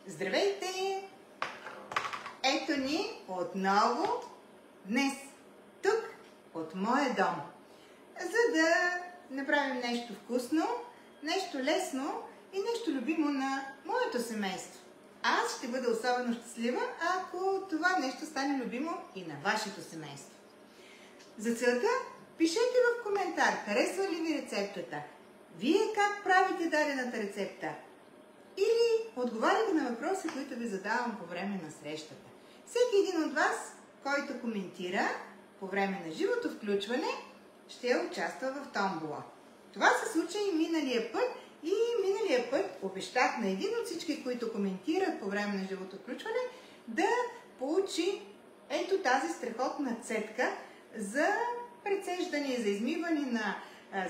Здравейте! Ето ни отново днес, тук, от моя дом, за да направим нещо вкусно, нещо лесно и нещо любимо на моето семейство. Аз ще бъда особено щастлива, ако това нещо стане любимо и на вашето семейство. За целта пишете в коментар, харесва ли ви рецептата, вие как правите дадената рецепта или отговаряте на въпроси, които ви задавам по време на срещата. Всеки един от вас, който коментира по време на живото включване, ще участва в томбола. Това се случи и миналия път. И миналия път обещах на един от всички, които коментират по време на живото включване, да получи ето тази страхотна цедка за прецеждане и за измиване на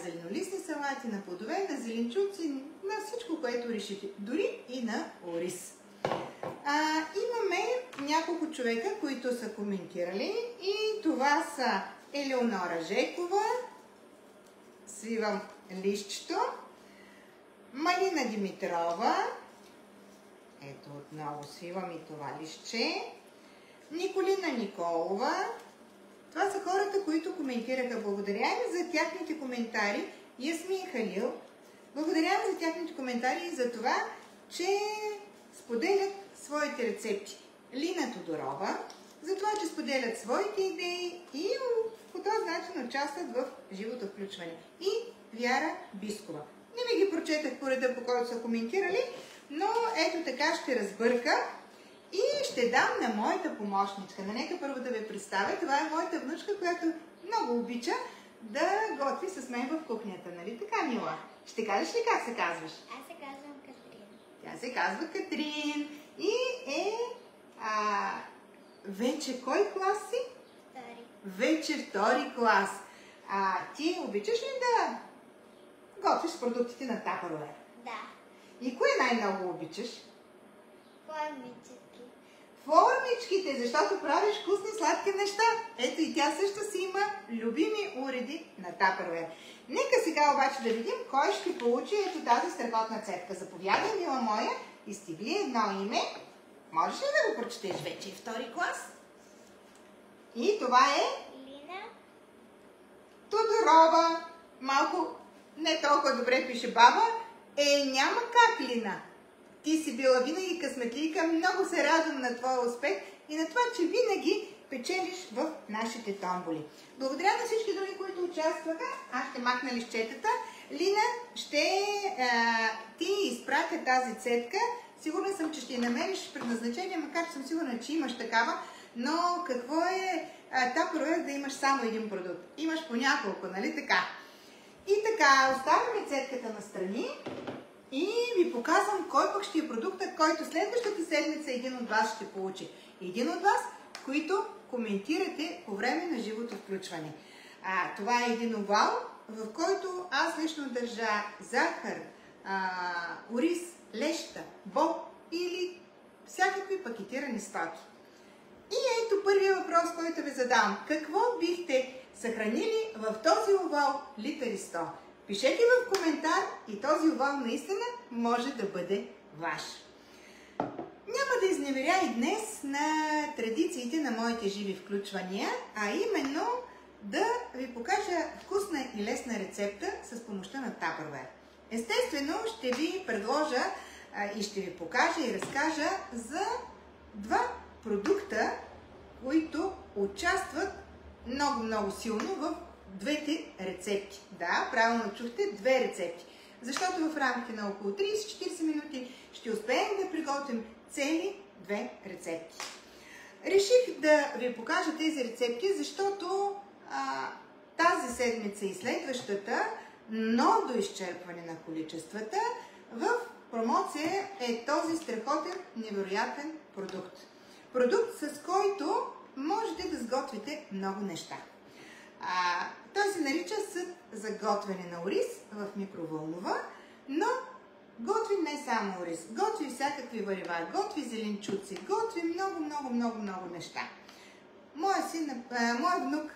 зеленолистни салати, на плодове, на зеленчуци, на всичко, което решите, дори и на ориз. Имаме няколко човека, които са коментирали и това са Елеонора Жекова, свивам листчето, Малина Димитрова, ето отново свивам и това листче, Николина Николова. Това са хората, които коментираха. Благодаря за тяхните коментари. Ясмин Халил. Благодаря за тяхните коментари и за това, че споделят своите рецепти. Лина Тодорова, за това, че споделят своите идеи и по този начин участват в живото включване. И Вяра Бискова. Не ми ги прочетах по реда, по който са коментирали, но ето така ще разбърка и ще дам на моята помощничка. Нека първо да ви представя. Това е моята внучка, която много обича да готви с мен в кухнята. Нали така, Мила? Ще кажеш ли как се казваш? Аз се казвам Катрин. Тя се казва Катрин и е вече кой клас си? Втори. Вече втори клас. Ти обичаш ли да готвиш с продуктите на Tupperware? Да. И кое най-много обичаш? Формички. Формичките, защото правиш вкусни сладки неща. Ето и тя също си има любими уреди на Tupperware. Нека сега обаче да видим кой ще получи ето тази страхотна цедка. Заповядай, мила моя, изтегли едно име. Можеш ли да го прочетеш? Вече втори клас. И това е Лина Тодорова. Малко не толкова добре пише баба. Няма как, Лина. Ти си била винаги късметлийка. Много се радвам на твоя успех и на това, че винаги печелиш в нашите томболи. Благодаря на всички други, които участваха. Аз ще махна листчетата. Лина, ще ти изпратя тази цедка. Сигурна съм, че ще я намериш предназначение, макар че съм сигурна, че имаш такава. Но какво е Tupperware да имаш само един продукт? Имаш по няколко, нали така? И така, оставяме цедката настрани и ви показвам кой пък ще е продукта, който следващата седмица един от вас ще получи. Един от вас, които коментирате по време на живото включване. Това е един овал, в който аз лично държа захар, ориз, леща, боб или всякакви пакетирани стоки. И ето първият въпрос, който ви задам. Какво бихте съхранили в този овал литър и 100? Пишете в коментар и този овал наистина може да бъде ваш. Няма да изневеря и днес на традициите на моите живи включвания, а именно да ви покажа вкусна и лесна рецепта с помощта на Tupperware. Естествено ще ви предложа и ще ви покажа и разкажа за два продукта, които участват много силно в двете рецепти. Да, правилно чухте, две рецепти. Защото в рамките на около 30-40 минути ще успеем да приготвим цели две рецепти. Реших да ви покажа тези рецепти, защото тази седмица и следващата, но до изчерпване на количествата, в промоция е този страхотен, невероятен продукт. Продукт, с който можете да сготвите много неща. Той се нарича съд за готвене на ориз в микровълнова, но готви не само ориз, готви всякакви варива, готви зеленчуци, готви много неща. Моят внук,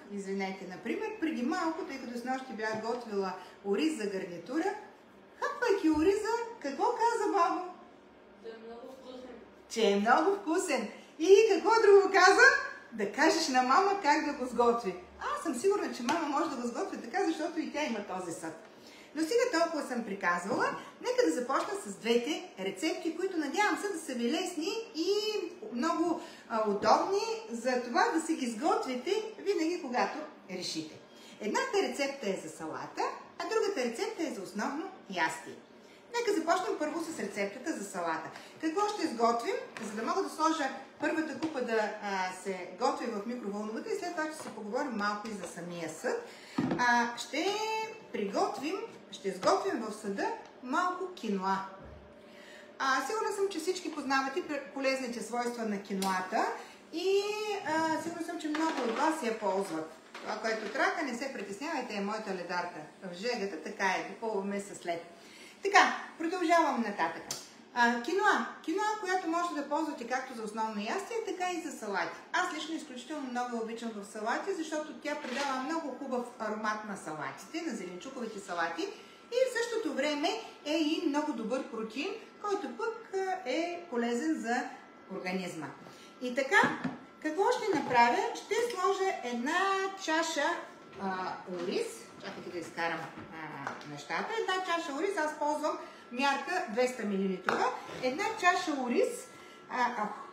например, преди малко, тъй като снощи бях готвила ориз за гарнитура, хапвайки ориза, какво каза баба? Да е много вкусен. че е много вкусен. И какво друго каза? Да кажеш на мама как да го сготви. Аз съм сигурна, че мама може да го сготви така, защото и тя има този съд. Но сега толкова съм приказвала, нека да започна с двете рецепти, които надявам се да са ви лесни и много удобни за това да си ги сготвите винаги, когато решите. Едната рецепта е за салата, а другата рецепта е за основно ястие. Нека започнем първо с рецептата за салата. Какво ще сготвим, за да мога да сложа първата купа да се готви в микровълновата и след това ще си поговорим малко и за самия съд. Ще сготвим в съда малко киноа. Сигурна съм, че всички познавате полезните свойства на киноата и сигурна съм, че много от вас я ползват. Това, което трака, не се притеснявайте, е моята ледарка в жегата, така е, допълваме се след. Така, продължавам нататък. Киноа, която може да ползвате както за основно ястие, така и за салати. Аз лично изключително много обичам в салати, защото тя придава много хубав аромат на салатите, на зеленчуковите салати и в същото време е и много добър протеин, който пък е полезен за организма. И така, какво ще направя? Ще сложа една чаша ориз. Чакайте да изкарам нещата. Една чаша ориз, аз ползвам мярка 200 мл. Една чаша ориз,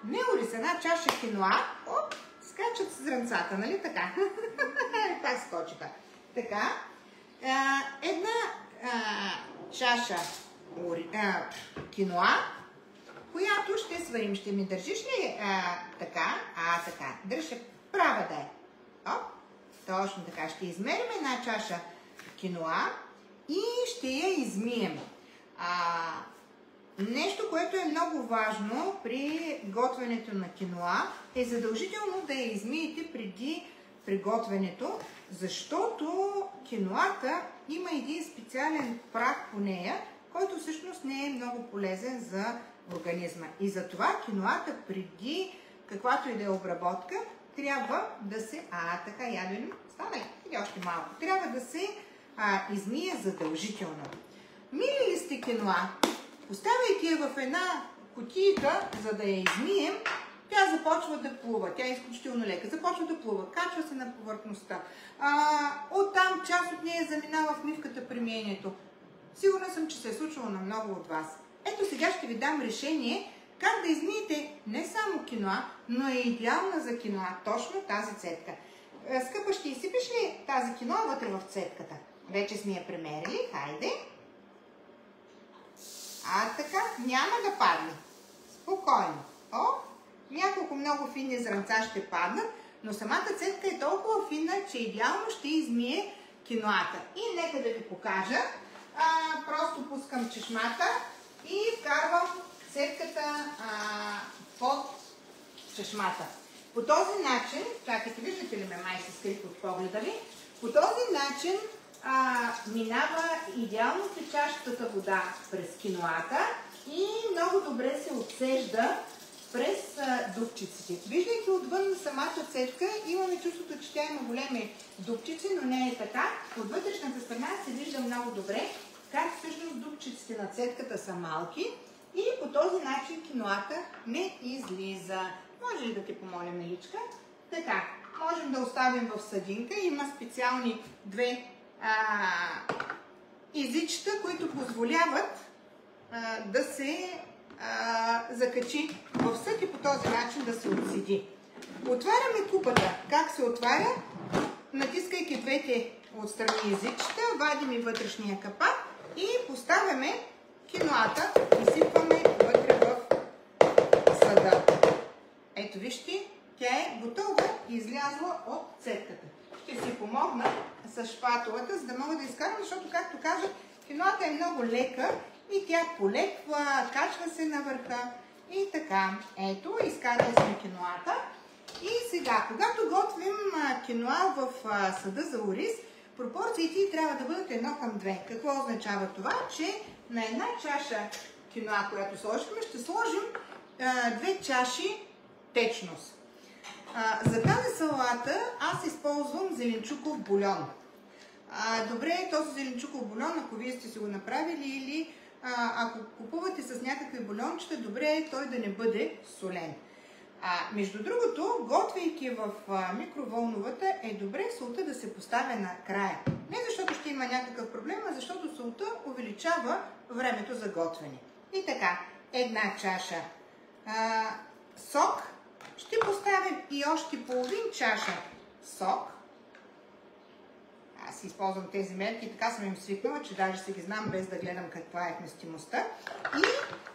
не ориз, една чаша киноа. Оп, скачат с зранцата, нали така? Как скочиха. Така, една чаша киноа, която ще сварим. Ще ми държиш ли така? Така. Държа права да е. Оп. Точно така. Ще измерим една чаша киноа и ще я измием. Нещо, което е много важно при готвенето на киноа, е задължително да я измиете преди приготвянето, защото киноата има един специален прах по нея, който всъщност не е много полезен за организма. И затова киноата преди каквато и да е обработка, трябва да се... така ядено. Стана ли? Още малко. Трябва да се измие задължително. Мили ли сте киноа? Поставяйки я в една кутийка, за да я измием, тя започва да плува. Тя е изключително лека. Започва да плува. Качва се на повърхността. Оттам част от нея заминава в мивката при миенето. Сигурна съм, че се е случвало на много от вас. Ето сега ще ви дам решение как да измиете не само киноа, но е идеална за киноа точно тази цетка. Скъпа, ще изсипиш ли тази киноа вътре в цетката? Вече сме я премерили. Хайде. Така, няма да падне. Спокойно. Няколко много финни зранца ще паднат, но самата цетка е толкова финна, че идеално ще измие киноата. И нека да ви покажа. Просто пускам чешмата и вкарвам цетката под чешмата. По този начин, чакайте, виждате ли ме, май се скрих от погледа ви, по този начин минава идеално течащата вода през киноата и много добре се отсежда през дупчиците. Виждайки отвън самата цетка, имаме чувството, че тя има големи дупчици, но не е така. От вътрешната страна се вижда много добре как всъщност дупчиците на цетката са малки и по този начин киноата не излиза. Може ли да ти помоля, Миличка? Така, можем да оставим в съдинка. Има специални две езичета, които позволяват да се закачи в съд и по този начин да се отседи. Отваряме купата. Как се отваря? Натискайки двете отстрани езичета, вадим и вътрешния капак и поставяме киноата и сипваме вътре в съда. Ето вижте, тя е готова и излязла от цетката. Ще си помогна с шпатулата, за да мога да изкарам, защото, както кажа, киноата е много лека и тя полеква, качва се на върха и така. Ето, изкарали сме киноата. И сега, когато готвим киноа в съда за ориз, пропорциите трябва да бъдат 1:2. Какво означава това? Че на една чаша киноа, която сложихме, ще сложим 2 чаши течност. За тази салата аз използвам зеленчуков бульон. Добре е този зеленчуков бульон, ако вие сте си го направили или ако купувате с някакви бульончета, добре е той да не бъде солен. Между другото, готвейки в микровълновата, е добре солта да се поставя на края. Не защото ще има някакъв проблем, а защото солта увеличава времето за готвене. И така, една чаша сок. Ще поставим и още половин чаша сок. Аз използвам тези мерки, така съм им свикнала, че даже се ги знам без да гледам каква е вместимостта. И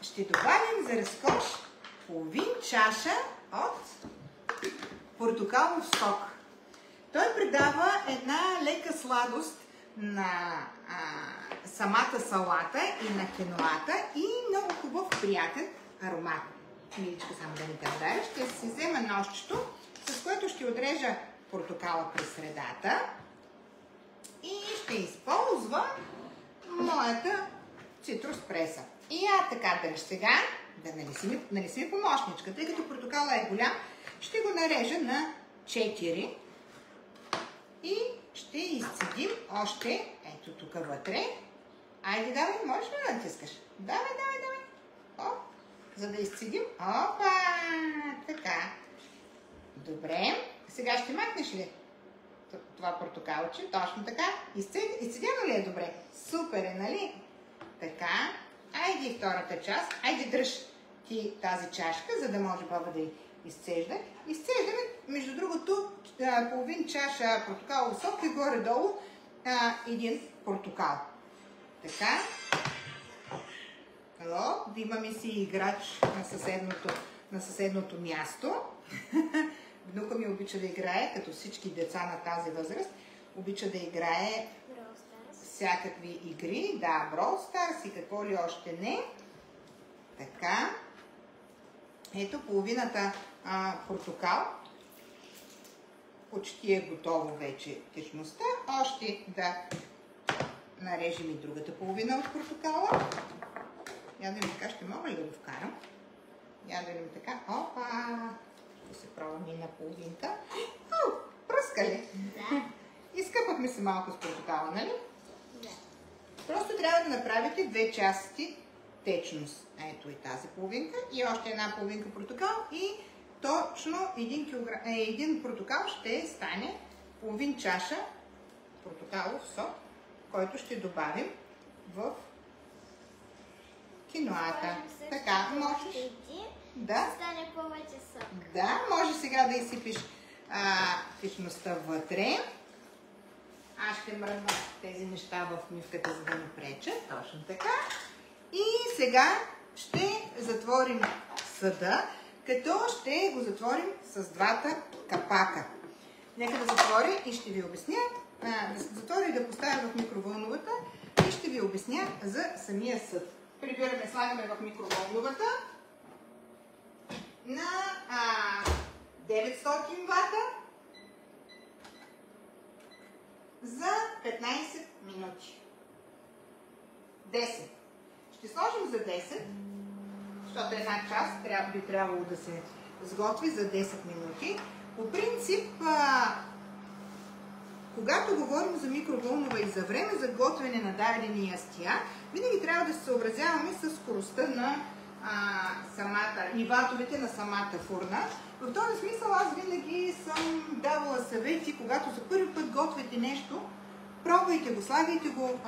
ще добавим за разкош половин чаша от портокалов сок. Той придава една лека сладост на самата салата и на киноата и много хубав, приятен аромат. Миличка, само да не те ударя. Ще си взема ножчето, с което ще отрежа портокала през средата и ще използва моята цитрус преса. И така сега, да нали си ми помощничка, тъй като портокала е голям, ще го нарежа на 4 и ще изцедим още, ето тук вътре. Айде, давай, можеш ли да натискаш? Давай. Оп, за да изцедим. Опа, така. Добре, сега ще махнеш ли това портокалче? Точно така. Изцедено ли е добре? Супер е, нали? Така. Айде и втората част. Айде дръж ти тази чашка, за да може баба да изцежда. Изцеждаме, между другото, половин чаша портокалов сок и горе-долу един портокал. Така. Да имаме си играч на съседното място. Внука ми обича да играе, като всички деца на тази възраст, обича да играе всякакви игри. Да, Brawl Stars и какво ли още не. Така. Ето половината портокал. Почти е готово вече течността. Още да нарежем и другата половина от портокала. Я да видим така, ще мога ли да го вкарам? Я да видим така. Опа! Ще се пробвам и на половинка. Пръска ли? Да. Изкъпахме се малко с портокала, нали? Да. Просто трябва да направите 2 части течност. Ето и тази половинка. И още една половинка портокал. И точно 1 портокал ще стане половин чаша портокалов сок, който ще добавим в киноата. Така, можеш. Да. Стане повече сок. Да, може сега да изсипиш течността вътре. Аз ще мръдна тези неща в мивката, за да не пречат. Точно така. И сега ще затворим съда, като ще го затворим с двата капака. Нека да затворя и ще ви обясня. Да се затворя и да поставя в микровълновата и ще ви обясня за самия съд. Прибираме, слагаме в микровълновата на 900 вата за 15 минути. 10. Ще сложим за 10, защото една част би трябвало да се сготви за 10 минути. По принцип, когато говорим за микровълнова и за време за готвене на дадени ястия, винаги трябва да се съобразяваме с скоростта на и ватовете на самата фурна. В този смисъл аз винаги съм давала съвети, когато за първи път готвите нещо, пробвайте го, слагайте го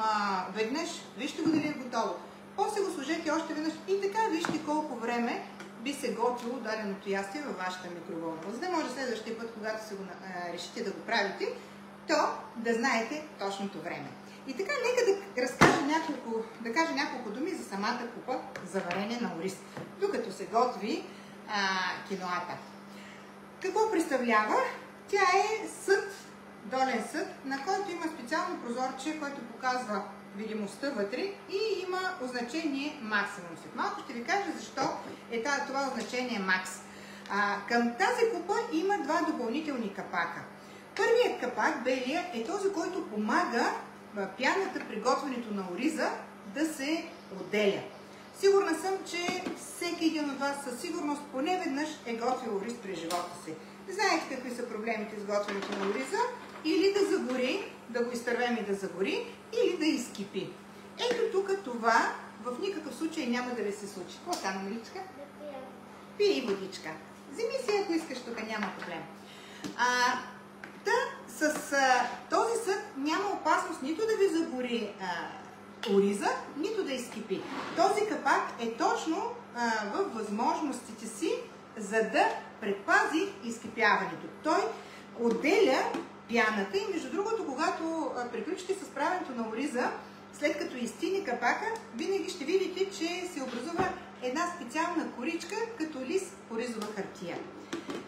веднъж, вижте го дали е готово. После го сложете още веднъж и така вижте колко време би се готвило даденото ястие във вашата микровълнова. За да може следващия път, когато решите да го правите, то да знаете точното време. И така, нека да кажа няколко думи за самата купа за варене на ориз, докато се готви киноата. Какво представлява? Тя е съд, долен съд, на който има специално прозорче, който показва видимостта вътре и има означение максимум. След малко ще ви кажа защо е това означение макс. Към тази купа има два допълнителни капака. Първият капак, белия, е този, който помага пяната при готвенето на ориза да се отделя. Сигурна съм, че всеки един от вас със сигурност поне веднъж е готвил ориз през живота си. Знаете какви са проблемите с готвенето на ориза? Или да загори, да го изтървем и да загори, или да изкипи. Ето тук това в никакъв случай няма да ви се случи. Какво стана, Миличка? Да пия. Пий водичка. Вземи си, ако искаш, тук няма проблем. С този съд няма опасност нито да ви загори ориза, нито да изкипи. Този капак е точно във възможностите си, за да предпази изкипяването. Той отделя пяната и между другото, когато приключите с правенето на ориза, след като изтине капака, винаги ще видите, че се образува една специална коричка, като лист оризова хартия.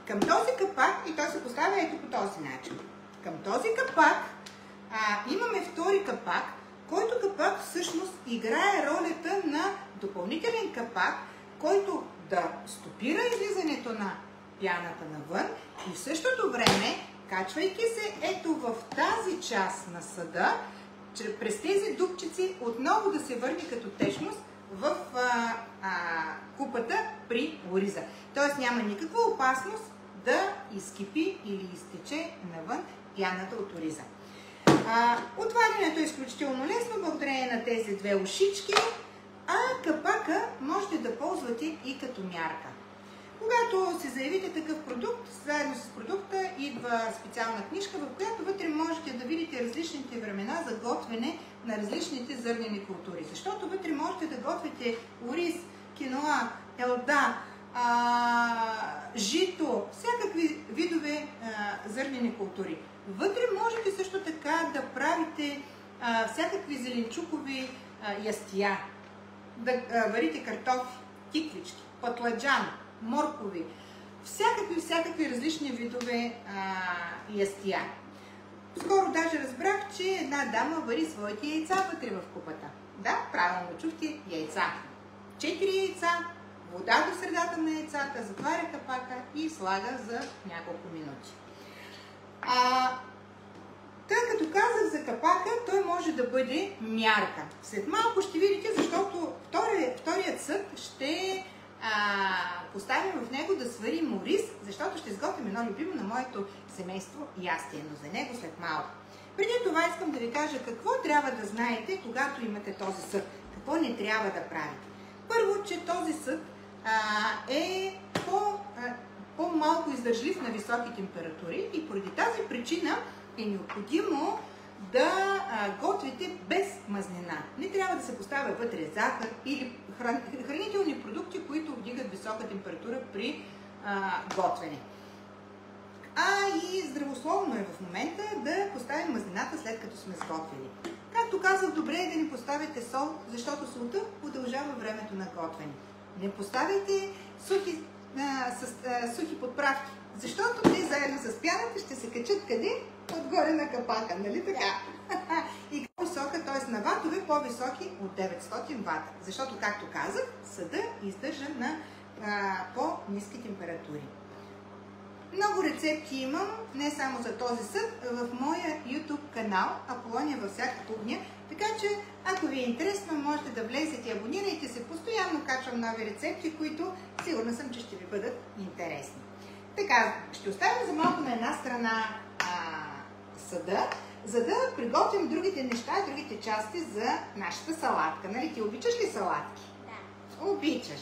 Към този капак, и той се поставя ето по този начин. Към този капак имаме втори капак, който капак всъщност играе ролята на допълнителен капак, който да стопира излизането на пяната навън и в същото време, качвайки се ето в тази част на съда, през тези дупчици отново да се върне като течност в купата при ориза. Тоест няма никаква опасност да изкипи или изтече навън пяната от ориза. Отварянето е изключително лесно, благодарение на тези две ушички, а капака можете да ползвате и като мярка. Когато се заявите такъв продукт, заедно с продукта идва специална книжка, в която вътре можете да видите различните времена за готвене на различните зърнени култури. Защото вътре можете да готвите ориз, киноа, елда, жито, всякакви видове зърнени култури. Вътре можете също така да правите всякакви зеленчукови ястия, да варите картофи, тиквички, пътладжан, моркови, всякакви различни видове ястия. Скоро даже разбрах, че една дама вари своите яйца вътре в купата. Да, правилно чухте, яйца. 4 яйца, вода до средата на яйцата, затваря капака и слага за няколко минути. Тъй като казах за капака, той може да бъде мярка. След малко ще видите, защото вторият съд ще поставим в него да сварим ориз, защото ще изготвим едно любимо на моето семейство ястие, но за него след малко. Преди това искам да ви кажа какво трябва да знаете, когато имате този съд. Какво не трябва да правите. Първо, че този съд е по-малко издържлив на високи температури и поради тази причина е необходимо да готвите без мазнина. Не трябва да се поставя вътре захар или хранителни продукти, които вдигат висока температура при готвене. И здравословно е в момента да поставим мазнината след като сме сготвили. Както казах, добре е да не поставите сол, защото солта удължава времето на готвене. Не поставяйте сухи подправки, защото те заедно с пяната ще се качат къде? Отгоре на капака, нали така? И по-висока, т.е. на ватове по-високи от 900 вата. Защото, както казах, съда издържа на по-ниски температури. Много рецепти имам, не само за този съд, в моя YouTube канал Аполония във всяка кухня. Така че, ако ви е интересно, можете да влезете и абонирайте се. Постоянно качвам нови рецепти, които сигурна съм, че ще ви бъдат интересни. Така, ще оставим за малко на една страна съда, за да приготвим другите неща, другите части за нашата салатка. Нали, ти обичаш ли салатки? Да. Обичаш.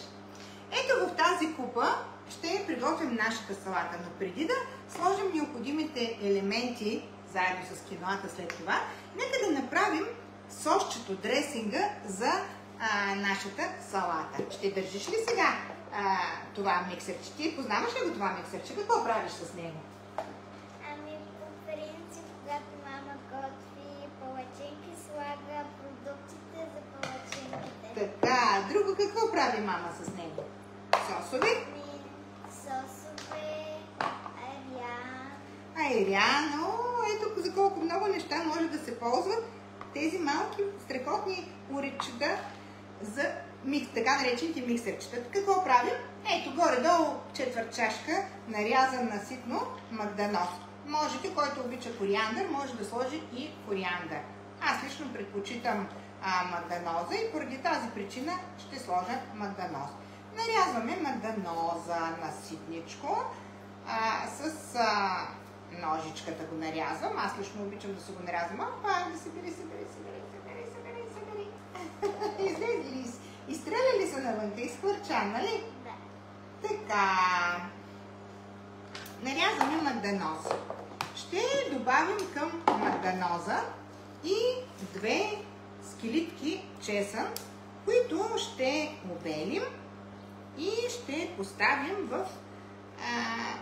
Ето в тази купа ще приготвим нашата салата, но преди да сложим необходимите елементи, заедно с киноата след това, нека да направим сосчето, дресинга за нашата салата. Ще държиш ли сега това миксерче? Ти познаваш ли го това миксерче? Какво правиш с него? По принцип, когато мама готви палачинки, слага продуктите за палачинките. Така, друго какво прави мама с него? Сосове? Сосове, айрян. Ето за колко много неща може да се ползват тези малки страхотни уричета за така наречените миксерчета. Какво правим? Ето горе-долу четвърт чашка нарязан на ситно магданоз. Можете, който обича кориандър, може да сложи и кориандър. Аз лично предпочитам магданоза и поради тази причина ще сложа магданоз. Нарязваме магданоза на ситничко, с ножичката го нарязвам. Аз лично обичам да се го нарязвам. Да се бери. Излезе ли си? Изстреля ли се навънка? Изхвърча, нали? Да. Така. Нарязваме магданоз. Ще добавим към магданоза и 2 скилитки чесън, които ще обелим и ще поставим в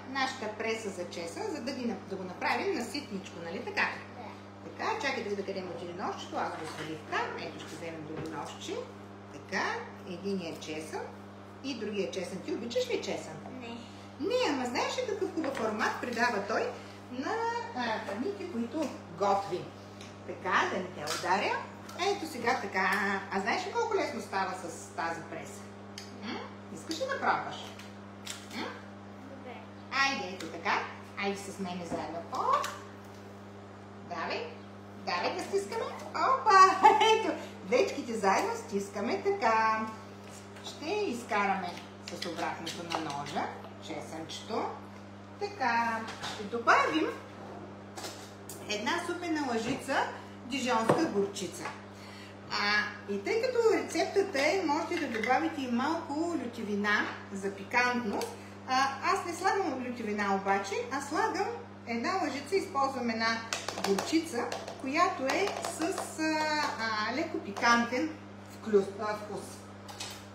нашата преса за чесън, за да го направим наситничко, нали така? Да. Така, чакайте да къдем отиде нощчето, аз го свалих там, ето ще вземем друго нощче. Така, единия чесън и другия чесън. Ти обичаш ли чесън? Не. Не, ама знаеш ли какъв хубав аромат придава той на храните, които готви? Така, да не те ударя. Ето сега така. А знаеш ли колко лесно става с тази преса? Искаш ли да пробваш? Добре. Айде, ето така. Айде с мене заедно. О! Давай. Давай да стискаме. Опа! Ето. Дечките заедно стискаме така. Ще изкараме с обратното на ножа чесънчето. Така. Ще добавим една супена лъжица дижонска горчица. И тъй като рецептата е, можете да добавите и малко лютивина за пикантност. Аз не слагам лютивина обаче, а слагам една лъжица, използвам една горчица, която е с леко пикантен вкус.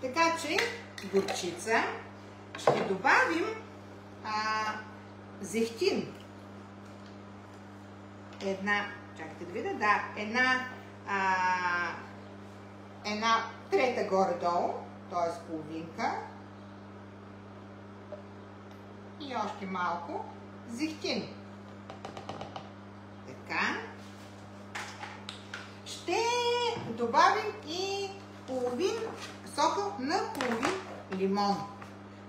Така че горчица, ще добавим зехтин. Чакайте да видя, да, една трета горе-долу, т.е. половинка. И още малко зехтин. Така. Ще добавим и сока на половин лимон.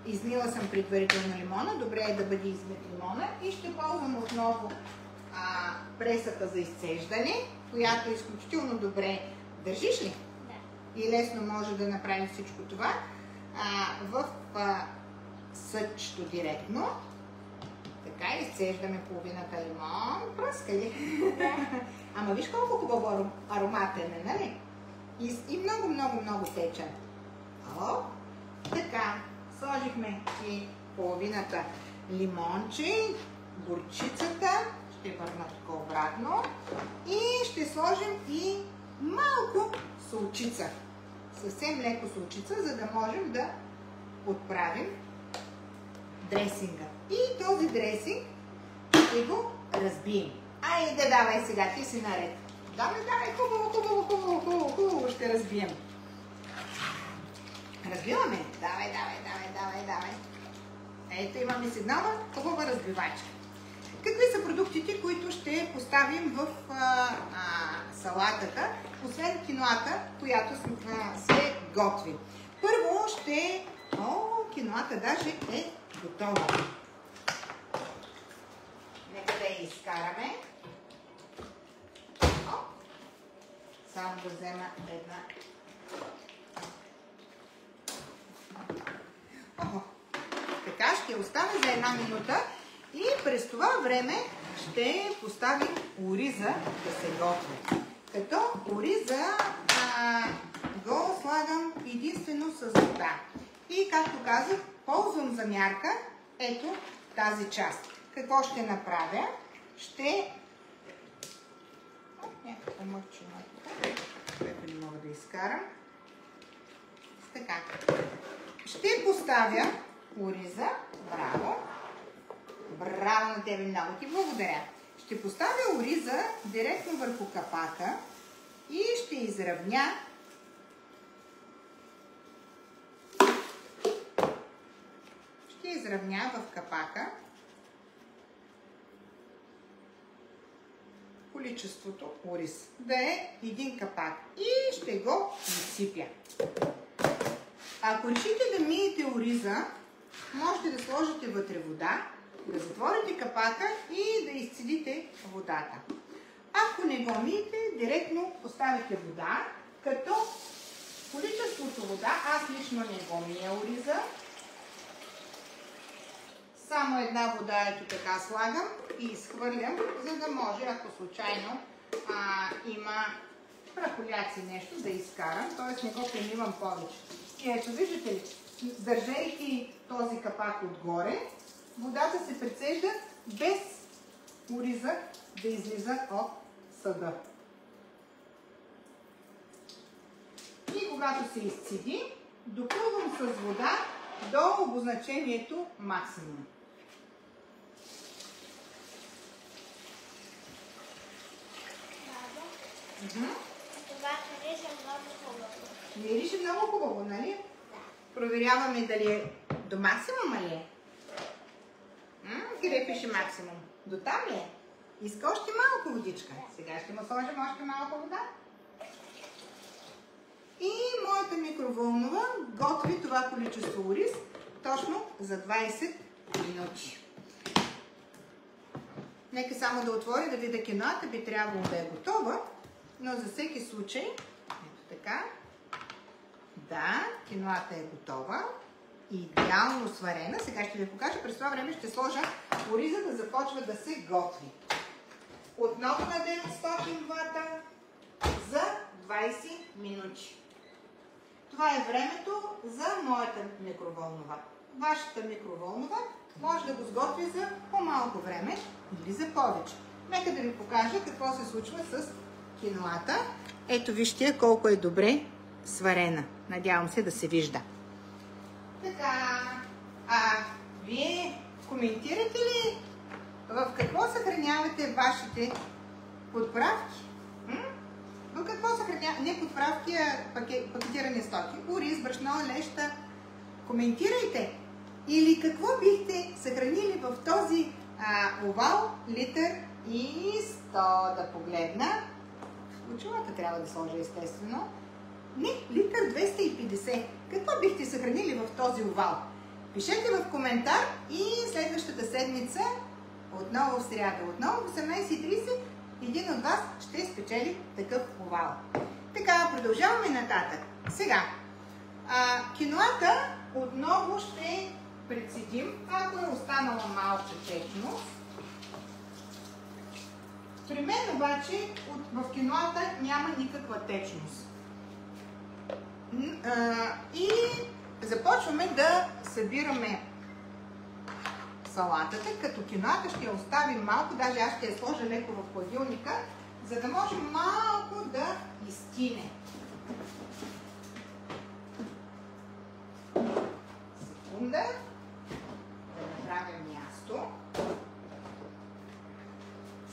Измила съм предварително лимона. Добре е да бъде измит лимона. И ще ползвам отново пресата за изцеждане, която е изключително добре. Държиш ли? Да. И лесно може да направим всичко това в съдчето директно. Така, изцеждаме половината лимон. Пръска ли? Да. Ама виж колко хубаво ароматен е, нали? И много, много, много течен. Така, сложихме и половината лимонче, горчицата, ще върна тук обратно и ще сложим и малко солчица. Съвсем леко солчица, за да можем да отправим дресинга. И този дресинг ще го разбием. Айде, давай сега, ти си наред. Давай, хубаво, ще разбием. Разбиваме? Давай. Ето имаме си нова хубава разбивачка. Какви са продуктите, които ще поставим в салатата, освен киноата, която се готви? Първо ще... киноата даже е готова. Нека да я изкараме. Само да взема една. Така, ще оставя за 1 минута и през това време ще поставим ориза да се готви. Като ориза го слагам единствено с вода. И както казах, ползвам за мярка ето тази част. Какво ще направя? Някакво мъчено, което не мога да изкарам. Така. Ще поставя ориза. Браво! Браво на тебе, много ти благодаря. Ще поставя ориза директно върху капака и ще изравня в капака количеството ориз. Да е 1 капак. И ще го изсипя. Ако решите да миете ориза, можете да сложите вътре вода, да затворите капака и да изцедите водата. Ако не го миете, директно поставяте вода, като количеството вода, аз лично не го мия ориза. Само една вода ето така слагам и изхвърлям, за да може, ако случайно има прахоляци нещо да изкарам, т.е. не го премивам повече. И ето, виждате ли, държейки този капак отгоре, водата се прецежда без ориза да излиза от съда. И когато се изцеди, допълвам с вода до обозначението максимум. Това мирише много хубаво. Мирише много хубаво, нали? Да. Проверяваме дали е до максимума ли е. Къде пише максимум? До там ли е? Иска още малко водичка. Сега ще му сложим още малко вода. И моята микровълнова готви това количество ориз точно за 20 минути. Нека само да отворя да видя киноата, би трябвало да е готова, но за всеки случай, ето така, да, киноата е готова, идеално сварена. Сега ще ви покажа, през това време ще сложа ориза да започва да се готви. Отново на 900 вата за 20 минути. Това е времето за моята микровълнова. Вашата микровълнова може да го сготви за по-малко време или за повече. Нека да ви покажа какво се случва с киноата. Ето вижте колко е добре сварена. Надявам се да се вижда. Така, вие коментирате ли в какво съхранявате вашите подправки? В какво съхранявате? Не подправки, а пакетирани стоки. Ориз, брашно, леща. Коментирайте. Или какво бихте съхранили в този овал литър и 100? Да погледна. Очилата трябва да сложа естествено. Не, литър 250. Какво бихте съхранили в този овал? Пишете в коментар и следващата седмица, отново в сряда, отново в 18:30, един от вас ще спечели такъв овал. Така, продължаваме нататък. Сега, киноата отново ще прецедим, ако е останала малка течност. При мен обаче в киноата няма никаква течност. И започваме да събираме салатата, като киноата ще я оставим малко, даже аз ще я сложа леко в хладилника, за да може малко да изтине. Секунда, да направя място.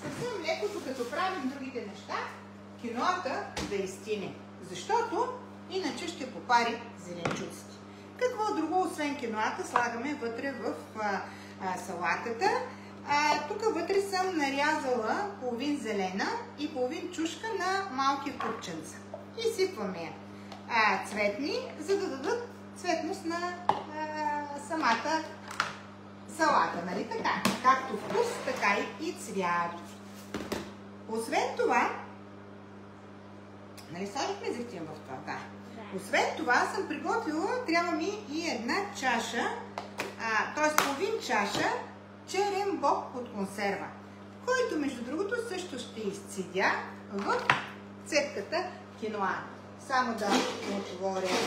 Съвсем леко, докато правим другите неща, киноата да изтине, защото иначе ще попари зеленчуците. Какво друго, освен киноата, слагаме вътре в салатата? Тук вътре съм нарязала половин зелена и половин чушка на малки курченца. Изсипваме я. Цветни, за да дадат цветност на самата салата, нали така? Както вкус, така и цвят. Освен това, нали сложихме зехтин в това? Да. Освен това съм приготвила, трябва ми и една чаша, т.е. половин чаша черен боб от консерва, който между другото също ще изцедя в цепката киноа. Само да отворя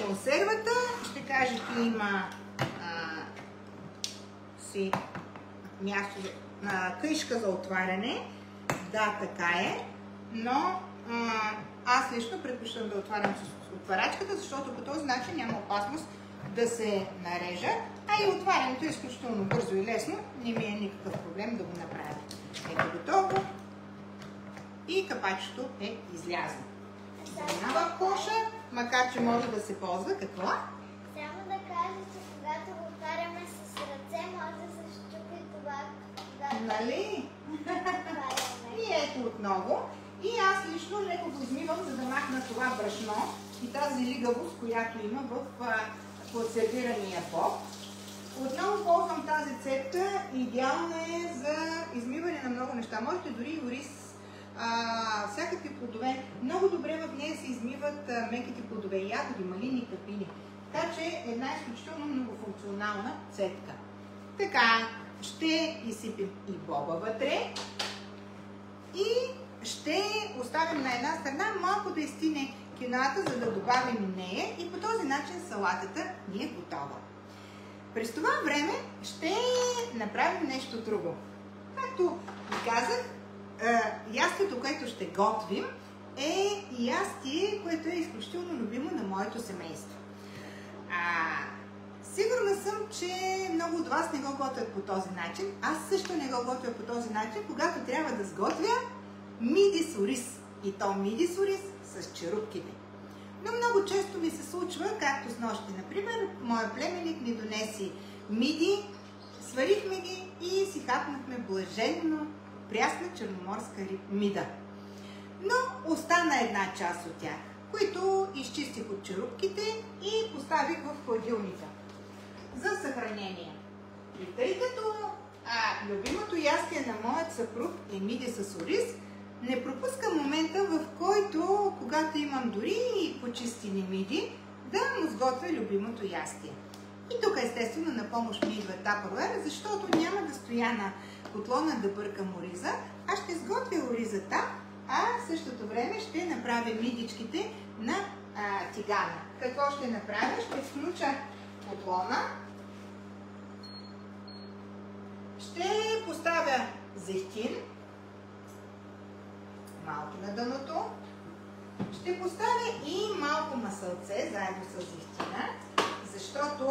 консервата, ще кажа, че има си място на къишка за отваряне. Да, така е, но аз лично предпочитам да отварям с отварачката, защото по този начин няма опасност да се нарежа, а и отварянето е изключително бързо и лесно, не ми е никакъв проблем да го направя. Ето готово и капачето е излязло. Заминава в коша, макар че може да се ползва. Какво? Само да кажа, че когато го отваряме с ръце, може да се щупи това. Нали? И ето отново. И аз лично леко го измивам, за да махна това брашно и тази лигавост, която има в консервирания боб. Отново ползвам тази цепка. Идеална е за измиване на много неща. Можете дори и ориз, всякакви плодове. Много добре в нея се измиват меките плодове, ягоди, малини, капини. Така че една изключително многофункционална цепка. Така, ще изсипем и боба вътре. И ще оставим на една страна малко да изстине киноата, за да добавим и нея и по този начин салатата ни е готова. През това време ще направим нещо друго. Както ви казах, ястието, което ще готвим, е ястие, което е изключително любимо на моето семейство. Сигурна съм, че много от вас не го готвят по този начин. Аз също не го готвя по този начин, когато трябва да сготвя миди с ориз. И то миди с ориз с черупките. Но много често ми се случва, както с нощи, например, моя племенник ни донеси миди, сварихме ги и си хапнахме блаженно прясна черноморска мида. Но остана една част от тях, които изчистих от черупките и поставих в хладилника за съхранение. И тъй като любимото ястие на моят съпруг е миди с ориз, не пропускам момента, в който, когато имам дори и почистени миди, да му сготвя любимото ястие. И тук естествено на помощ ми идва тапъруер, защото няма да стоя на котлона да бъркам ориза, а ще сготвя оризата, а в същото време ще направя мидичките на тигана. Какво ще направя? Ще включа котлона, ще поставя зехтин, малко на дъното, ще поставя и малко масълце, заедно с зехтина, защото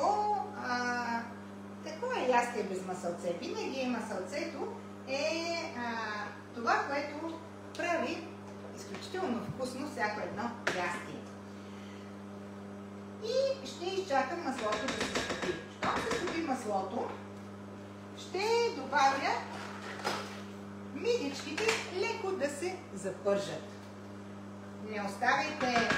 такова е ястие без масълце. Винаги масълцето е това, което прави изключително вкусно всяко едно ястие. И ще изчакам маслото да се стопи. Щом се стопи маслото, ще добавя мидичките леко да се запържат. Не оставяйте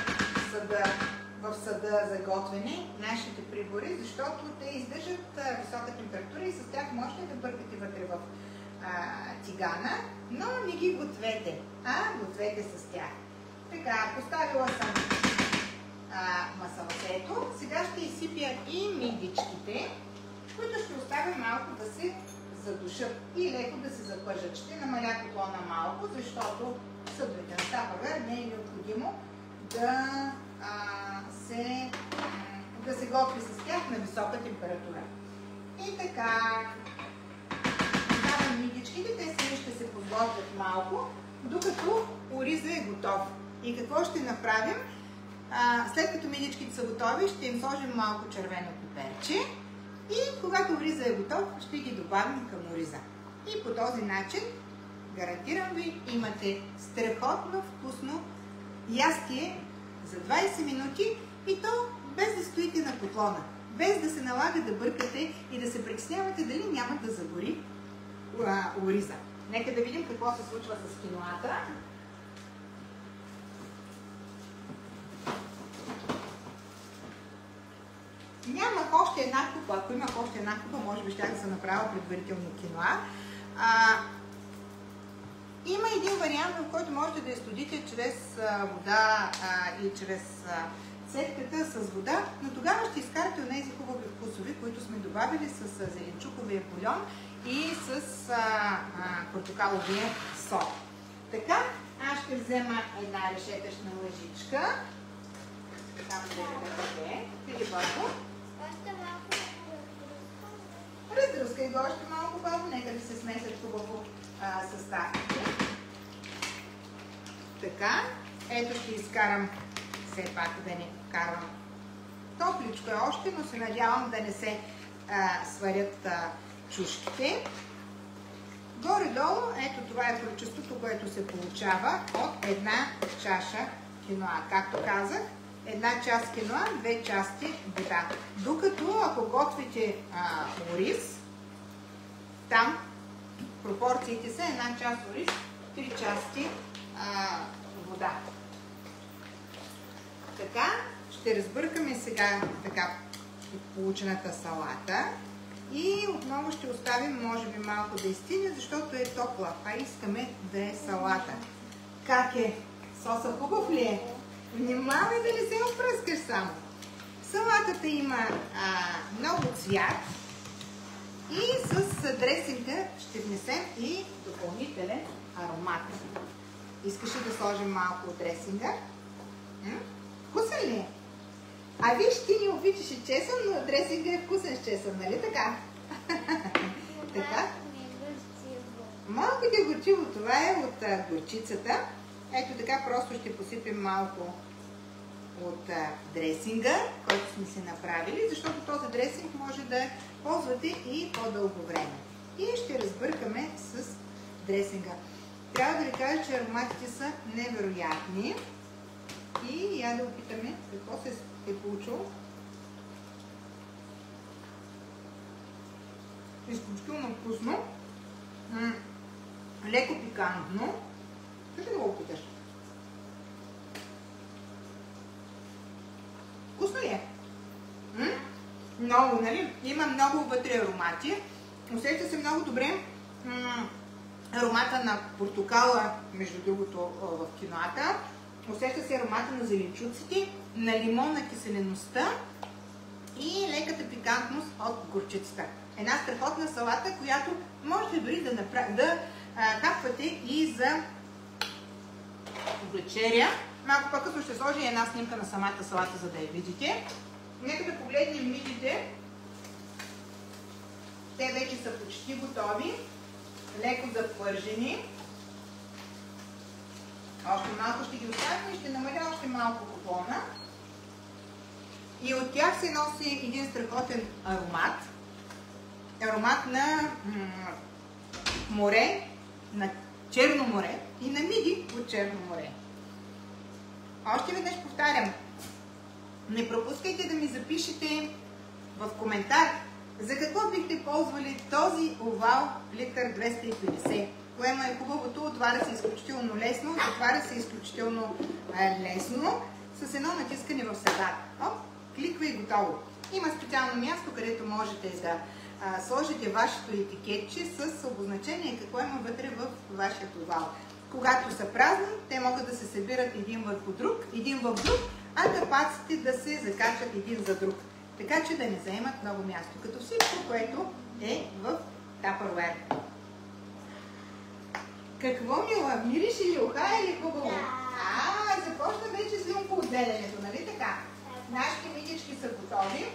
в съда за готвене нашите прибори, защото те издържат висока температура и с тях можете да бъркате вътре в тигана, но не ги гответе, а гответе с тях. Така, поставила съм масълцето. Сега ще изсипя и мидичките, които ще оставя малко да се задушат и леко да се запържат. Ще намаля котлона малко, защото в съдовете на тапъруер не е необходимо да се готви с тях на висока температура. И така, давам мидичките, те сами ще се подготвят малко, докато ориза е готов. И какво ще направим? След като мидичките са готови, ще им сложим малко червено пиперче и когато ориза е готов, ще ги добавим към ориза. И по този начин, гарантирам ви, имате страхотно вкусно ястие за 20 минути и то без да стоите на котлона, без да се налага да бъркате и да се притеснявате дали няма да загори ориза. Нека да видим какво се случва с киноата. Нямах още една купа. Ако имах още една купа, може би щях да се направя предварително киноа. Има един вариант, в който можете да я студите чрез вода и чрез сетката с вода, но тогава ще изкарате от тези хубави вкусови, които сме добавили с зеленчуковия бульон и с портокаловия сок. Така, аз ще взема една решетъчна лъжичка. Там да е. Или бързо. Още малко Раздръскай го още малко бързо, нека да се смесят хубаво съставките. Така, ето ще изкарам, все пак да не вкарвам. Топличко е още, но се надявам да не се сварят чушките. Горе-долу, ето това е количеството, което се получава от една чаша киноа. Както казах, една част киноа, 2 части вода. Докато ако готвите ориз, там пропорциите са една част ориз, 3 части вода. Така, ще разбъркаме сега така получената салата и отново ще оставим, може би, малко да изстине, защото е топла, а искаме да е салата. Как е? Соса хубав ли е? Внимавай да не се опръскаш само. Салатата има много цвят и с дресинга ще внесем и допълнителен аромат. Искаш ли да сложим малко от дресинга? Вкусен ли е? А виж, ти не обичаш чесън, но дресинга е вкусен с чесън, нали така? Така? Малко ти е горчиво. Това е от горчицата. Ето така просто ще посипем малко от дресинга, който сме си направили, защото този дресинг може да ползвате и по-дълго време. И ще разбъркаме с дресинга. Трябва да ви кажа, че ароматите са невероятни. И я да опитаме какво се е получило. Изключително вкусно. Леко пикантно. Ще да го опиташ? Вкусно ли е? Много, нали? Има много вътре аромати. Усеща се много добре аромата на портокала, между другото, в киноата. Усеща се аромата на зеленчуците, на лимонна киселеността и леката пикантност от горчицата. Една страхотна салата, която можете дори да хапвате и за вечеря. Малко по-късно ще сложа една снимка на самата салата, за да я видите. Нека да погледнем мидите. Те вече са почти готови. Леко запържени. Още малко ще ги оставим и ще намаля още малко куклона. И от тях се носи един страхотен аромат. Аромат на море, на Черно море и на миди от Черно море. Още веднъж повтарям, не пропускайте да ми запишете в коментар за какво бихте ползвали този овал литър 250. Което е хубавото, отваря се изключително лесно, затваря се изключително лесно с едно натискане в сагата. Оп, кликва и готово. Има специално място, където можете да сложите вашето етикетче с обозначение какво има вътре в вашия овал. Когато са празни, те могат да се събират един в друг, а капаците да се закачат един за друг. Така че да не заемат много място, като всичко, което е в Tupperware. Какво, мила? Мирише ли уха или хубаво? Започна вече слюнкоотделянето, нали така? Нашите мидички са готови.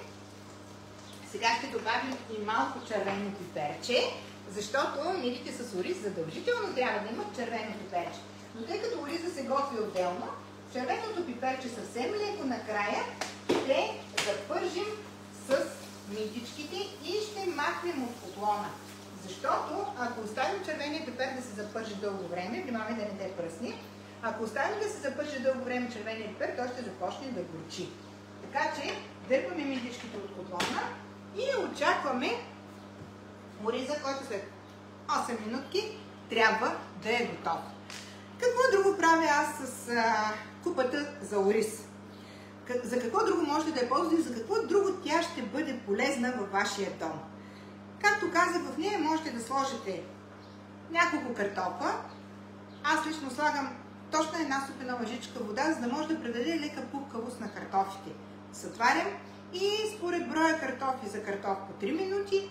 Сега ще добавим и малко червено пиперче, защото мидите с ориз задължително трябва да имат червено пиперче. Но тъй като ориза се готви отделно, червеното пиперче съвсем леко накрая ще запържим с мидичките и ще махнем от котлона. Защото ако оставим червения пипер да се запържи дълго време, внимавай да не те пръсни, ако оставим да се запържи дълго време червения пипер, той ще започне да горчи. Така че дърпаме мидичките от котлона и очакваме ориза, който след 8 минутки трябва да е готов. Какво друго правя аз с купата за ориз? За какво друго можете да я ползвате и за какво друго тя ще бъде полезна във вашия дом? Както казах, в нея можете да сложите няколко картофа. Аз лично слагам точно една супена лъжичка вода, за да може да придаде лека пупкавост на картофите. Сътварям и според броя картофи за картоф по 3 минути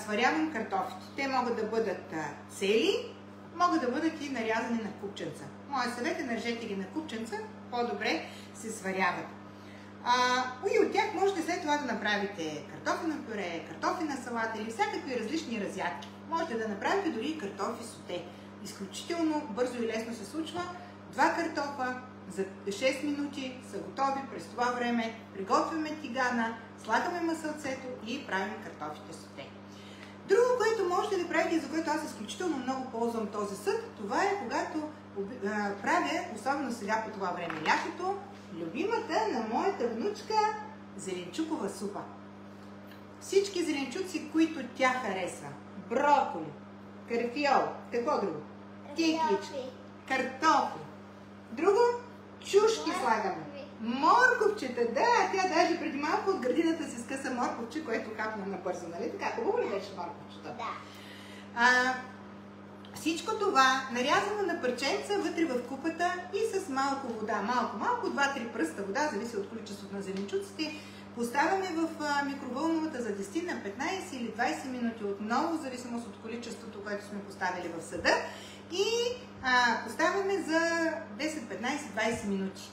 сварявам картофите. Те могат да бъдат цели, могат да бъдат и нарязани на купченца. Моя съвет е нарежете ги на купченца, по-добре се сваряват. И от тях можете след това да направите картофено пюре, картофена салата или всякакви различни разядки. Можете да направите дори и картофи соте. Изключително бързо и лесно се случва. 2 картофа за 6 минути са готови. През това време приготвяме тигана, слагаме масълцето и правим картофите соте. Друго, което можете да правите и за което аз изключително много ползвам този съд, това е когато правя, особено сега по това време лятото, любимата на моята внучка зеленчукова супа. Всички зеленчуци, които тя харесва. Броколи, карфиол, какво друго? Кеклички, картофи. Друго? Чушки слагаме. Морковчета, да, тя даже преди малко от градината си скъса морковче, което капна набързо, нали така? Хубаво ли беше морковчета? Да. Всичко това нарязано на парченца вътре в купата и с малко вода, малко, 2-3 пръста вода, зависи от количеството на зеленчуците, поставяме в микровълновата за 10 на 15 или 20 минути, отново в зависимост от количеството, което сме поставили в съда, и поставяме за 10, 15, 20 минути.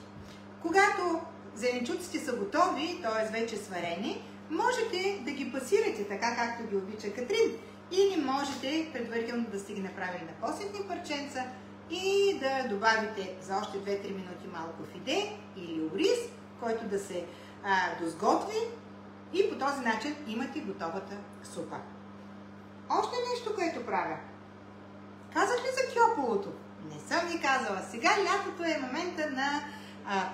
Когато зеленчуците са готови, т.е. вече сварени, можете да ги пасирате така, както ги обича Катрин, или можете предварително да сте ги направили на по-ситни парченца и да добавите за още 2-3 минути малко фиде или ориз, който да се досготви, и по този начин имате готовата супа. Още нещо, което правя. Казах ли за кьополото? Не съм ви казала. Сега лятото е момента на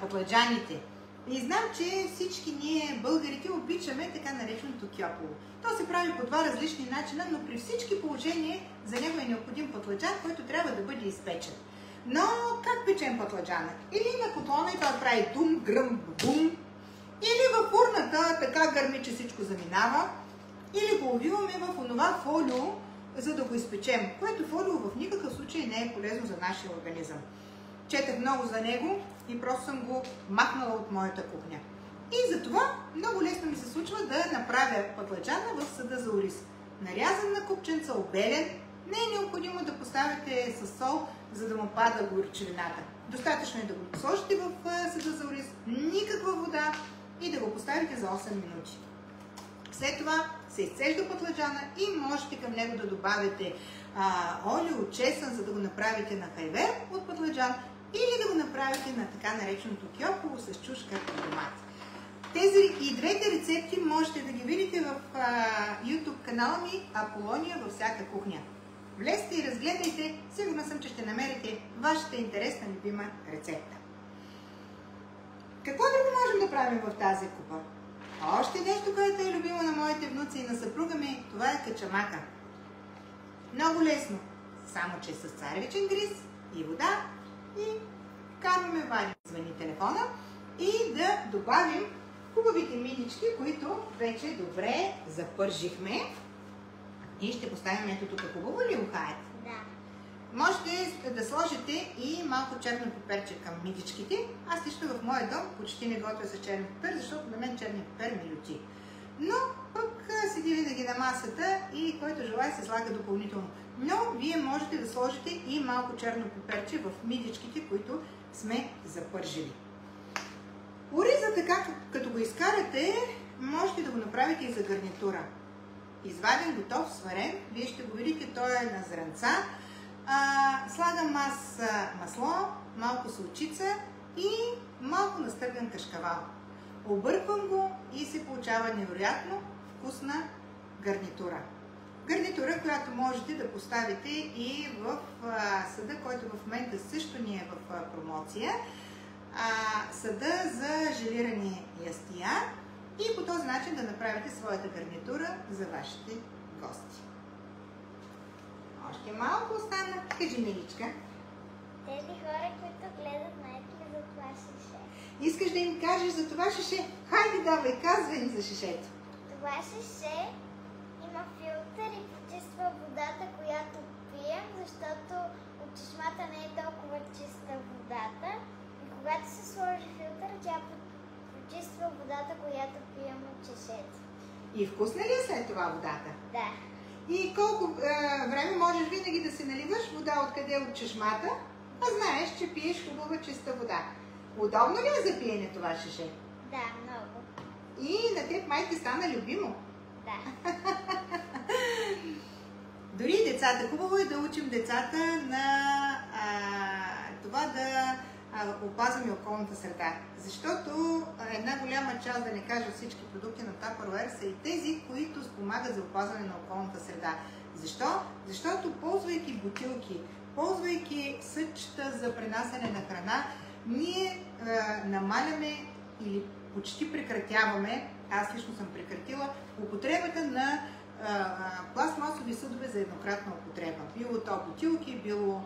пътладжаните. И знам, че всички ние, българите, обичаме така нареченото кьополо. То се прави по два различни начина, но при всички положения за него е необходим пътладжан, който трябва да бъде изпечен. Но как печем пътладжана? Или на котлона и той прави дум, гръм, бум, или във фурната така гърми, че всичко заминава, или го увиваме в онова фолио, за да го изпечем, което фолио в никакъв случай не е полезно за нашия организъм. Четах много за него и просто съм го махнала от моята кухня. И затова много лесно ми се случва да направя пътладжана в съда за ориз. Нарязан на купченца, обелен, не е необходимо да поставите със сол, за да му пада горчивината. Достатъчно е да го сложите в съда за ориз, никаква вода и да го поставите за 8 минути. След това се изцежда пътладжана и можете към него да добавите олио, чесън, за да го направите на хайвер от пътладжан, или да го направите на така нареченото кьополо с чушка и домат. Тези и двете рецепти можете да ги видите в YouTube канала ми Аполония във всяка кухня. Влезте и разгледайте, сигурна съм, че ще намерите вашата интересна любима рецепта. Какво друго можем да правим в тази купа? Още нещо, което е любимо на моите внуци и на съпруга ми, това е качамака. Много лесно, само че с царевичен гриз и вода, и карваме варим, звъни телефона, и да добавим хубавите мидички, които вече добре запържихме. И ще поставим ето тук. Хубаво ли ухаят? Да. Можете да сложите и малко черно пеперче към мидичките. Аз лично в моя дом почти не готвя с черен пепер, защото на мен черния пепер ми люти. Но пък седи винаги на масата и който желая се слага допълнително. Но вие можете да сложите и малко черно пеперче в мидичките, които сме запържили. Ориза така, като го изкарате, можете да го направите и за гарнитура. Изваден, готов, сварен. Вие ще го видите, той е на зранца. Слагам аз масло, малко солчица и малко настърган кашкавал. Обърквам го и се получава невероятно вкусна гарнитура. Гарнитура, която можете да поставите и в съда, който в момента също ни е в промоция. Съда за желирани ястия. И по този начин да направите своята гарнитура за вашите гости. Още малко остана. Кажи, Миличка. Тези хора, които гледат, знаят ли за това шише? Искаш да им кажеш за това шише? Хайде, давай, казвай им за шишето. Това шише има филтър и почиства водата, която пием, защото от чешмата не е толкова чиста водата. И когато се сложи филтър, тя почиства водата, която пием от чешето. И вкусна ли е след това водата? Да. И колко време можеш винаги да си наливаш вода откъде от чешмата, а знаеш, че пиеш хубава чиста вода. Удобно ли е за пиене това шише? Да, много. И на теб май ти стана любимо. Да. Дори децата. Хубаво е да учим децата на това да опазваме околната среда. Защото една голяма част, да не кажа всички продукти на Tupperware, са и тези, които спомагат за опазване на околната среда. Защо? Защото ползвайки бутилки, ползвайки съчета за пренасене на храна, ние намаляме или почти прекратяваме, аз лично съм прекратила, употребата на пластмасови съдове за еднократна употреба. Било то бутилки, било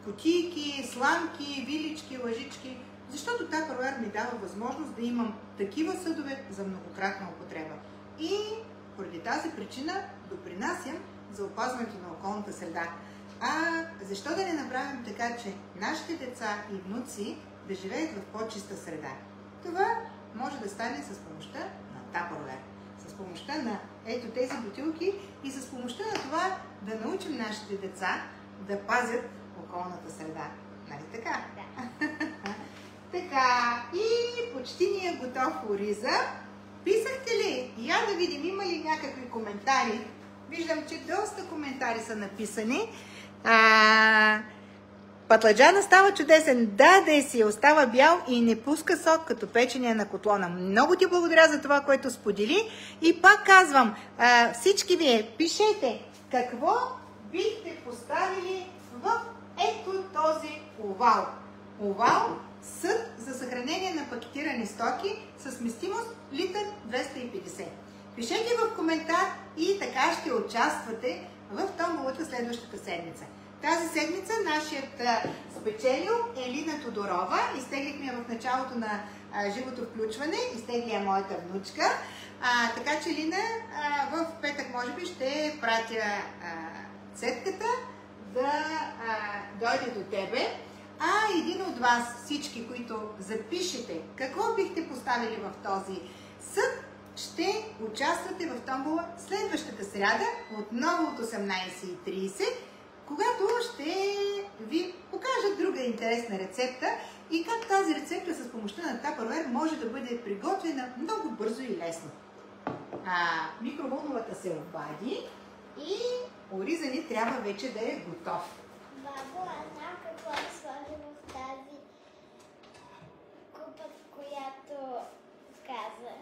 кутийки, сламки, вилички, лъжички, защото Tupperware ми дава възможност да имам такива съдове за многократна употреба. И поради тази причина допринасям за опазването на околната среда. Защо да не направим така, че нашите деца и внуци да живеят в по-чиста среда? Това може да стане с помощта на Tupperware, с помощта на ето тези бутилки и с помощта на това да научим нашите деца да пазят околната среда. Нали така? Да. Така, и почти ни е готов ориза. Писахте ли? Я да видим, има ли някакви коментари? Виждам, че доста коментари са написани. Патладжана става чудесен. Да, Деси, остава бял и не пуска сок, като печения на котлона. Много ти благодаря за това, което сподели. И пак казвам, всички вие, пишете какво бихте поставили в ето този овал. Овал, съд за съхранение на пакетирани стоки с вместимост литър 250. Пишете в коментар и така ще участвате в томболата следващата седмица. Тази седмица нашият спечелил е Лина Тодорова. Изтеглихме я в началото на живото включване. Изтегли я моята внучка. Така че, Лина, в петък може би ще пратя цетката да дойде до тебе. Един от вас, всички, които запишете какво бихте поставили в този съд, ще участвате в томбола следващата сряда, отново от 18:30, когато ще ви покажа друга интересна рецепта и как тази рецепта с помощта на Tupperware може да бъде приготвена много бързо и лесно. Микровълновата се обади и ориза ни трябва вече да е готов. Бабо, аз знам какво да сложа в тази купа, в която каза.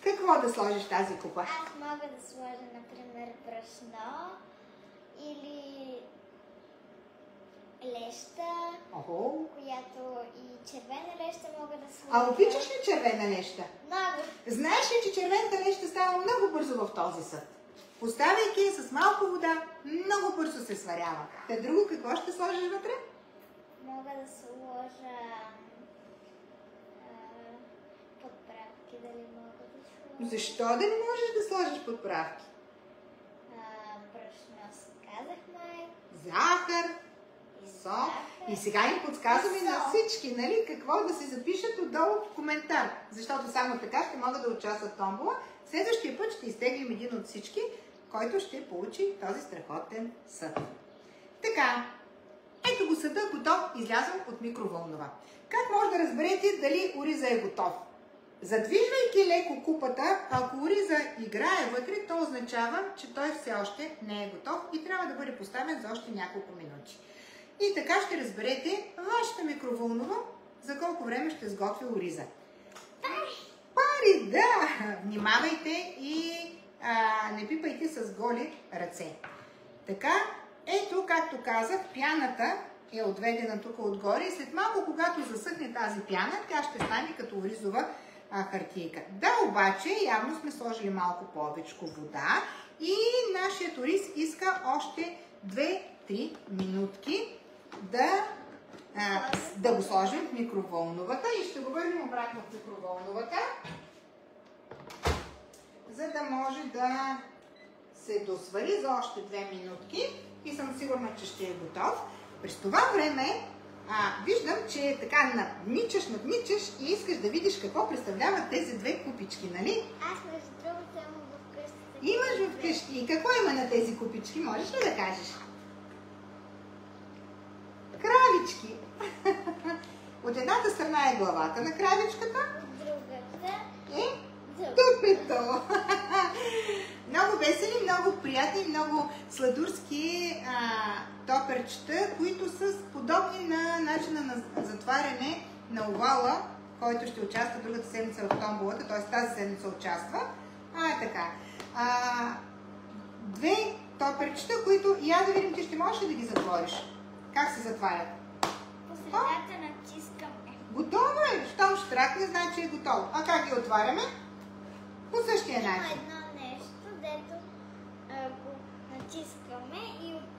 Какво да сложиш в тази купа? Аз мога да сложа, например, брашно или леща, която и червена леща мога да сложа. Обичаш ли червена леща? Много. Знаеш ли, че червената леща става много бързо в този съд? Поставяйки с малко вода, много бързо се сварява. Те друго какво ще сложиш вътре? Мога да сложа подправки, дали мога да сложа. Защо да не можеш да сложиш подправки? Брашно казахме. Захар, сок. И сега им подсказваме на всички, нали, какво да се запишат отдолу в коментар. Защото само така ще могат да участват в томбола. Следващия път ще изтеглим един от всички, който ще получи този страхотен съд. Така, ето го съда готов, излязъл от микровълнова. Как може да разберете дали ориза е готов? Задвижвайки леко купата, ако ориза играе вътре, то означава, че той все още не е готов и трябва да бъде поставен за още няколко минути. И така ще разберете вашата микровълнова за колко време ще сготви ориза. Пари, да! Внимавайте и не пипайте с голи ръце. Така, ето, както казах, пяната е отведена тук отгоре и след малко, когато засъхне тази пяна, тя ще стане като оризова хартийка. Да, обаче, явно сме сложили малко повечко вода и нашият ориз иска още 2-3 минутки да го сложим в микровълновата и ще го върнем обратно в микровълновата, за да може да се досвари за още 2 минутки и съм сигурна, че ще е готов. През това време виждам, че така надничаш и искаш да видиш какво представляват тези две купички, нали? Аз между другото имам вкъщи. Имаш вкъщи. И какво има на тези купички? Можеш ли да кажеш? Кравички. От едната страна е главата на кравичката. От другата е тупето. Много весели, много приятни, много сладурски топерчета, които са подобни на начина на затваряне на овала, който ще участва другата седмица в томболата, т.е. тази седмица участва. Така. Две топерчета, които я да видим, ти ще можеш ли да ги затвориш? Как се затварят? По средата натискаме. Готово е! Щом штракне, значи е готово. А как ги отваряме? По същия начин. Има едно нещо, дето го натискаме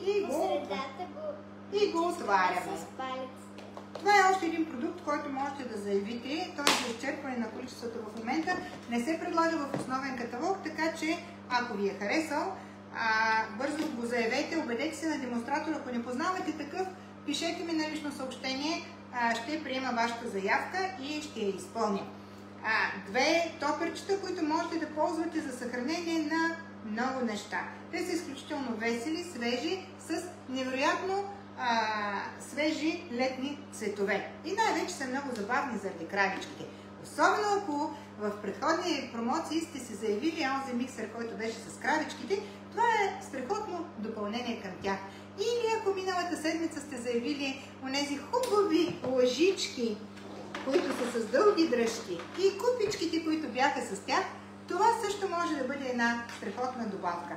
И по средата го отваряме. с палеците. Това е още един продукт, който можете да заявите. Той е за изчерпване на количеството в момента. Не се предлага в основен каталог, така че ако ви е харесал, бързо го заявете, убедете се на демонстратора. Ако не познавате такъв, пишете ми на лично съобщение, ще приема вашата заявка и ще я изпълня. Две топерчета, които можете да ползвате за съхранение на много неща. Те са изключително весели, свежи, с невероятно свежи летни цветове. И най-вече са много забавни заради кравичките. Особено ако в предходни промоции сте се заявили онзи миксер, който беше с кравичките, това е страхотно допълнение към тях. Или ако миналата седмица сте заявили онези хубави лъжички, които са с дълги дръжки, и купичките, които бяха с тях, това също може да бъде една страхотна добавка.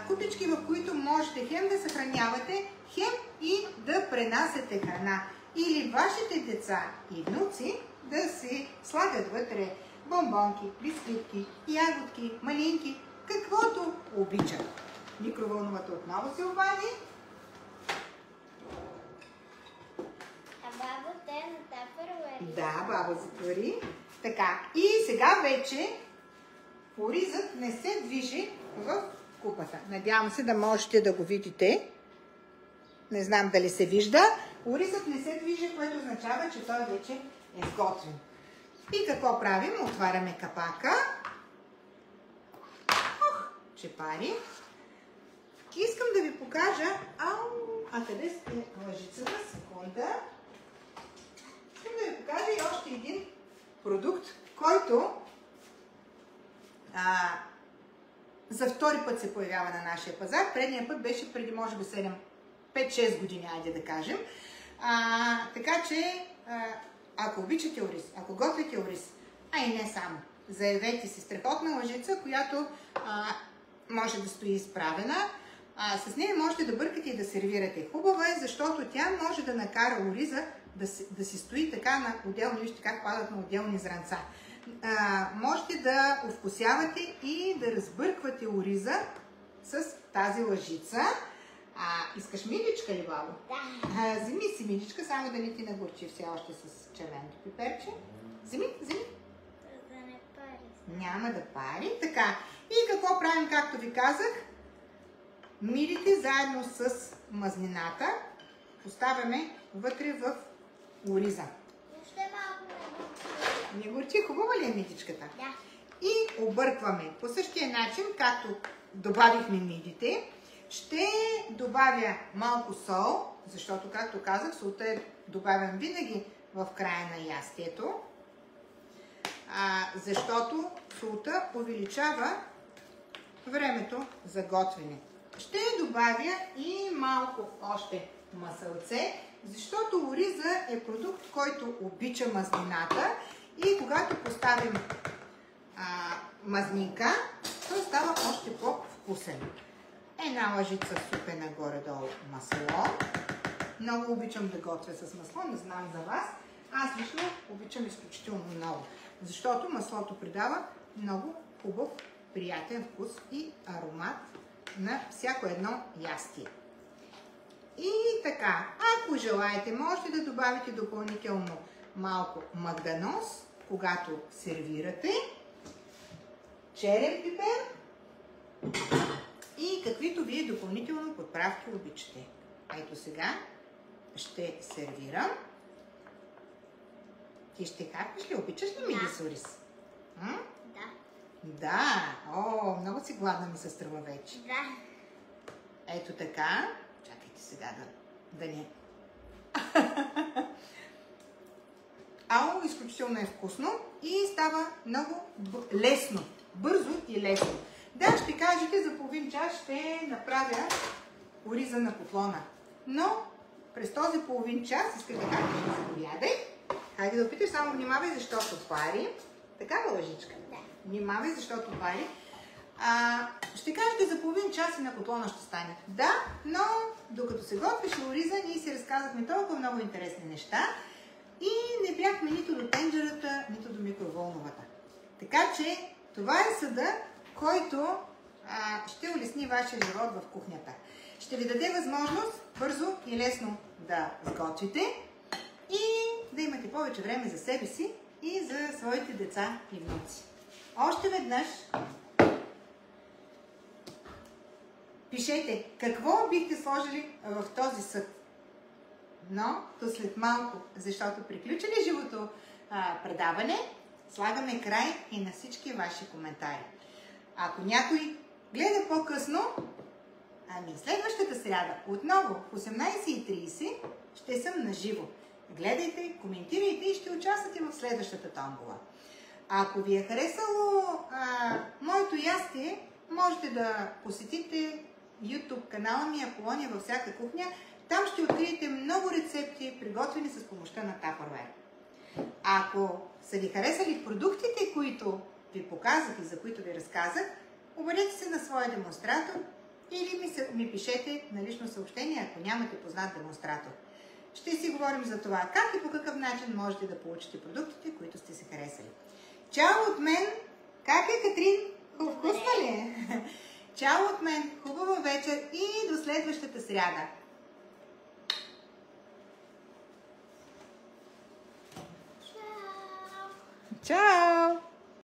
Купички, в които можете хем да съхранявате, хем и да пренасяте храна. Или вашите деца и внуци да си слагат вътре бомбонки, бисквитки, ягодки, малинки, каквото обичат. Микровълновата отново се обади. А баба, те на таперуари. Да, баба затвори. Така, и сега вече оризът не се движи в купата. Надявам се да можете да го видите. Не знам дали се вижда. Оризът не се движи, което означава, че той вече е сготвен. И какво правим? Отваряме капака. Че пари. Искам да ви покажа... къде е лъжицата? Секунда. Искам да ви покажа и още един продукт, който за втори път се появява на нашия пазар. Предния път беше преди може би 5-6 години, айде да кажем. Така че, ако обичате ориз, ако готвите ориз, а и не само, заявете си страхотна лъжица, която може да стои изправена. С нея можете да бъркате и да сервирате. Хубава е, защото тя може да накара ориза да си стои така на отделни, вижте как падат на отделни зранца. Можете да овкусявате и да разбърквате ориза с тази лъжица. Искаш мидичка ли, бабо? Да. Вземи си мидичка, само да не ти нагорчи все още с червеното пиперче. Вземи. Да не пари. Няма да пари. Така. И какво правим, както ви казах? Мидите заедно с мазнината поставяме вътре в ориза. Още малко Не горчи, хубава ли е мидичката? Да. И объркваме. По същия начин, както добавихме мидите, ще добавя малко сол, защото, както казах, солта добавям винаги в края на ястието, защото солта увеличава времето за готвене. Ще добавя и малко още масълце, защото ориза е продукт, който обича мазнината и когато поставим мазнинка, той става още по-вкусен. Една лъжица супе нагоре-долу масло. Много обичам да готвя с масло, не знам за вас. Аз лично обичам изключително много, защото маслото придава много хубав, приятен вкус и аромат на всяко едно ястие. И така, ако желаете, можете да добавите допълнително малко магданоз, когато сервирате, черен пипер и каквито вие допълнително подправки обичате. Ето сега ще сервирам. Ти ще капиш ли? Обичаш ли миди с ориз? Да. Да. О, много си гладна ми се струва вече. Да. Ето така. Чакайте сега да не... Изключително е вкусно и става много лесно. Бързо и лесно. Да, ще кажете, за половин час ще направя ориза на котлона. Но през този половин час искате как да заповядай. Хайде да опиташ, само внимавай, защото пари. Такава лъжичка. Да. Внимавай, защото пари. Ще кажете, за половин час и на котлона ще стане. Да, но докато се готвеше ориза, ние си разказахме толкова много интересни неща и не бяхме нито до тенджерата, нито до микроволновата. Така че това е съда, който ще улесни вашия живот в кухнята. Ще ви даде възможност бързо и лесно да сготвите и да имате повече време за себе си и за своите деца и внуци. Още веднъж пишете какво бихте сложили в този съд. Но то след малко, защото приключили живото предаване, слагаме край и на всички ваши коментари. Ако някой гледа по-късно, ами следващата сряда, отново в 18:30 ще съм на живо. Гледайте, коментирайте и ще участвате в следващата томбола. Ако ви е харесало моето ястие, можете да посетите YouTube канала ми Аполония във всяка кухня. Там ще откриете много рецепти, приготвени с помощта на Tupperware. Ако са ви харесали продуктите, които ви показах и за които ви разказах, обадете се на своя демонстратор или ми пишете на лично съобщение, ако нямате познат демонстратор. Ще си говорим за това как и по какъв начин можете да получите продуктите, които сте си харесали. Чао от мен! Как е, Катрин? Вкусно ли е? Чао от мен! Хубава вечер и до следващата сряда! Чао! Чао!